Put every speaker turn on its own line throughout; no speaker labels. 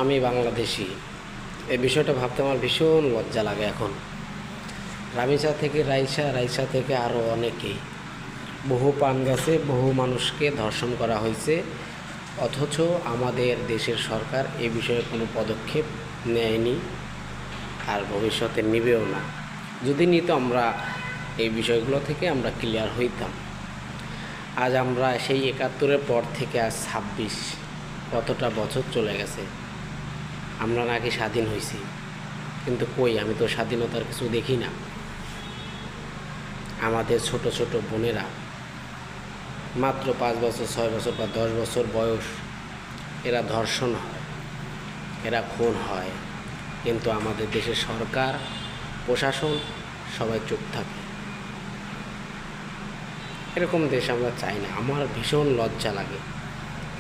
আমি বাংলাদেশি, এই বিষয়টা ভাবতে আমার ভীষণ লজ্জা লাগে এখন। রামিসা থেকে রাইসা, রাইসা থেকে আরও অনেকেই, বহু প্রাণ গেছে, বহু মানুষকে ধর্ষণ করা হয়েছে, অথচ আমাদের দেশের সরকার এ বিষয়ে কোনো পদক্ষেপ নেয়নি, আর ভবিষ্যতে নেবেও না। যদি নিত আমরা এই বিষয়গুলো থেকে আমরা ক্লিয়ার হইতাম। আজ আমরা সেই ৭১-এর পর থেকে আজ ২৬ কতটা বছর চলে গেছে, আমরা নাকি স্বাধীন হয়েছি, কিন্তু কই, আমি তো স্বাধীনতার কিছু দেখি না। আমাদের ছোট ছোট বোনেরা মাত্র ৫ বছর, ৬ বছর বা ১০ বছর বয়স, এরা ধর্ষণ হয়, এরা খুন হয়, কিন্তু আমাদের দেশের সরকার, প্রশাসন সবাই চুপ থাকে। এরকম দেশ আমরা চাই না। আমার ভীষণ লজ্জা লাগে।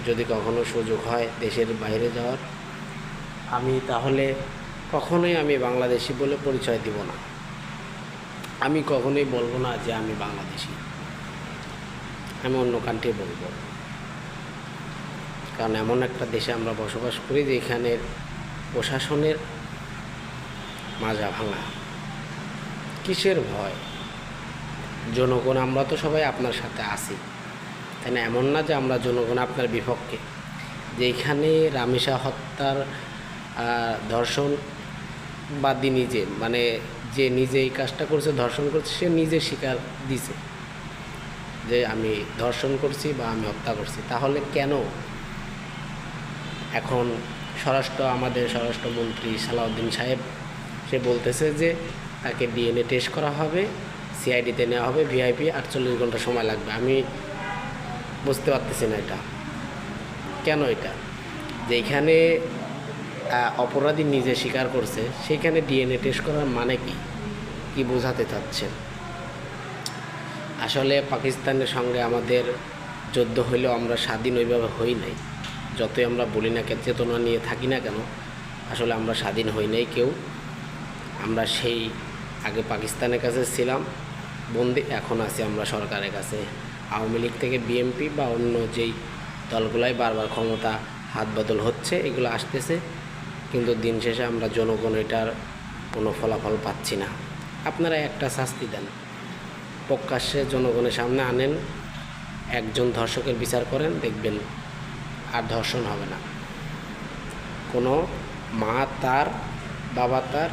যদি কখনো সুযোগ হয় দেশের বাইরে যাওয়ার, আমি তাহলে কখনোই আমি বাংলাদেশি বলে পরিচয় দিব না। আমি কখনোই বলবো না যে আমি বাংলাদেশি, আমি অন্য কান্ট্রি বলবো। কারণ এমন একটা দেশে আমরা বসবাস করি যেখানের প্রশাসনের মাজা ভাঙা। কিসের ভয়? জনগণ আমরা তো সবাই আপনার সাথে আছি, তাই না? এমন না যে আমরা জনগণ আপনার বিপক্ষে। যেখানে রামিসা হত্যার ধর্ষণ বাদী নিজে, মানে যে নিজে এই কাজটা করছে, ধর্ষণ করছে, সে নিজে স্বীকার দিছে যে আমি ধর্ষণ করছি বা আমি হত্যা করছি। তাহলে কেন এখন আমাদের স্বরাষ্ট্রমন্ত্রী সালাউদ্দিন সাহেব সে বলতেছে যে তাকে ডিএনএ টেস্ট করা হবে, সিআইডিতে নেওয়া হবে, ভিআইপি ৪৮ ঘন্টা সময় লাগবে। আমি বুঝতে পারতেছি না এটা কেন। এটা যেখানে অপরাধী নিজে স্বীকার করছে, সেখানে ডিএনএ টেস্ট করার মানে কি বোঝাতে চাচ্ছেন? আসলে পাকিস্তানের সঙ্গে আমাদের যুদ্ধ হইলেও আমরা স্বাধীন ওইভাবে হই নাই। যতই আমরা বলি না কেন, চেতনা নিয়ে থাকি না কেন, আসলে আমরা স্বাধীন হই নাই কেউ। আমরা সেই আগে পাকিস্তানের কাছে ছিলাম বন্দি, এখন আছি আমরা সরকারের কাছে। আওয়ামী লীগ থেকে বিএনপি বা অন্য যেই দলগুলাই বারবার ক্ষমতা হাত বদল হচ্ছে, এগুলো আসতেছে, কিন্তু দিন শেষে আমরা জনগণ এটার কোনো ফলাফল পাচ্ছি না। আপনারা একটা শাস্তি দেন, প্রকাশ্যে জনগণের সামনে আনেন, একজন ধর্ষকের বিচার করেন, দেখবেন আর ধর্ষণ হবে না। কোনো মা তার, বাবা তার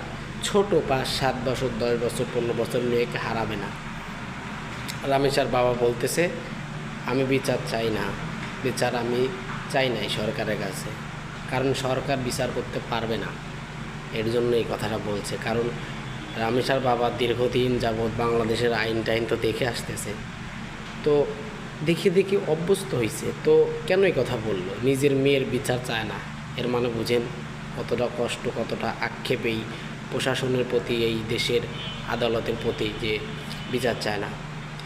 ছোট ৫-৭ বছর, ১০ বছর, ১৫ বছর মেয়েকে হারাবে না। রামেশার বাবা বলতেছে আমি বিচার চাই না, বিচার আমি চাই নাই সরকারের কাছে, কারণ সরকার বিচার করতে পারবে না। এর জন্য এই কথাটা বলছে, কারণ রামেশার বাবা দীর্ঘদিন যাবৎ বাংলাদেশের আইন টাইন তো দেখে আসতেছে, তো দেখে দেখে অভ্যস্ত হয়েছে, তো কেন এই কথা বললো? নিজের মেয়ের বিচার চায় না, এর মানে বুঝেন কতটা কষ্ট, কতটা আক্ষেপ এই প্রশাসনের প্রতি, এই দেশের আদালতের প্রতি, যে বিচার চায় না।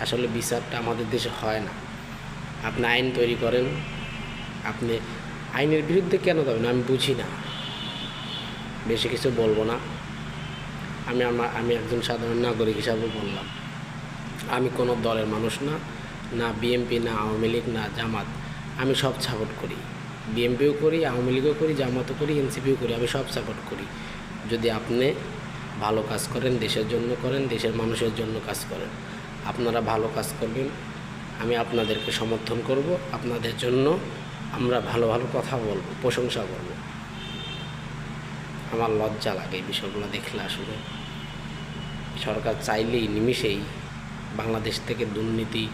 আসলে বিচারটা আমাদের দেশে হয় না। আপনি আইন তৈরি করেন, আপনি আইনের বিরুদ্ধে কেন যাবেন? আমি বুঝি না। বেশি কিছু বলবো না। আমি একজন সাধারণ নাগরিক হিসাবে বললাম, আমি কোনো দলের মানুষ না, না বিএনপি, না আওয়ামী লীগ, না জামাত। আমি সব সাপোর্ট করি, বিএনপিও করি, আওয়ামী লীগও করি, জামাতও করি, এনসিপিও করি, আমি সব সাপোর্ট করি। যদি আপনি ভালো কাজ করেন, দেশের জন্য করেন, দেশের মানুষের জন্য কাজ করেন, আপনারা ভালো কাজ করবেন, আমি আপনাদেরকে সমর্থন করব, আপনাদের জন্য আমরা ভালো ভালো কথা বলবো, প্রশংসা করব। আমার লজ্জা লাগে এই বিষয়গুলো দেখলে। আসলে সরকার চাইলেই নিমিষেই বাংলাদেশ থেকে দুর্নীতি,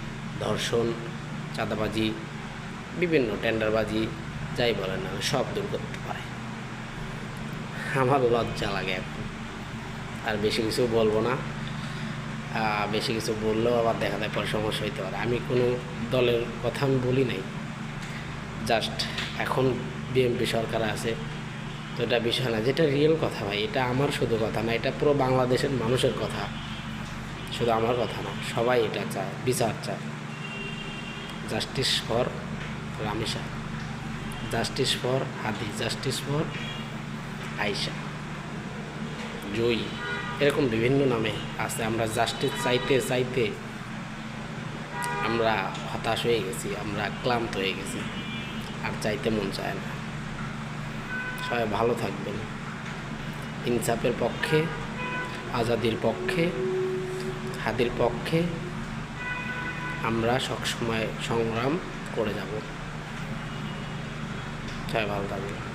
ধর্ষণ, চাঁদাবাজি, বিভিন্ন টেন্ডারবাজি, যাই বলেন না, সব দূর করতে পারে। আমার লজ্জা লাগে এখন। আর বেশি কিছু বলবো না। বেশি কিছু বললেও আবার দেখা যায় পরে সমস্যা হইতে পারে। আমি কোনো দলের কথা আমি বলি নাই, জাস্ট এখন বিএনপি সরকার আছে, তো এটা বিষয় না, যেটা রিয়েল কথা ভাই, এটা আমার শুধু কথা না, এটা পুরো বাংলাদেশের মানুষের কথা, শুধু আমার কথা না, সবাই এটা চায়, বিচার চায়। Justice for Ramisa, justice for Hadi, justice for Ayesha, Joyee, এরকম বিভিন্ন নামে আছে। আমরা জাস্টিস চাইতে চাইতে আমরা হতাশ হয়ে গেছি, আমরা ক্লান্ত হয়ে গেছি, আর চাইতে মন চায় না। সবাই ভালো থাকবেন। ইনসাফের পক্ষে, আজাদির পক্ষে, হাদির পক্ষে আমরা সবসময় সংগ্রাম করে যাব। সবাই ভালো থাকবেন।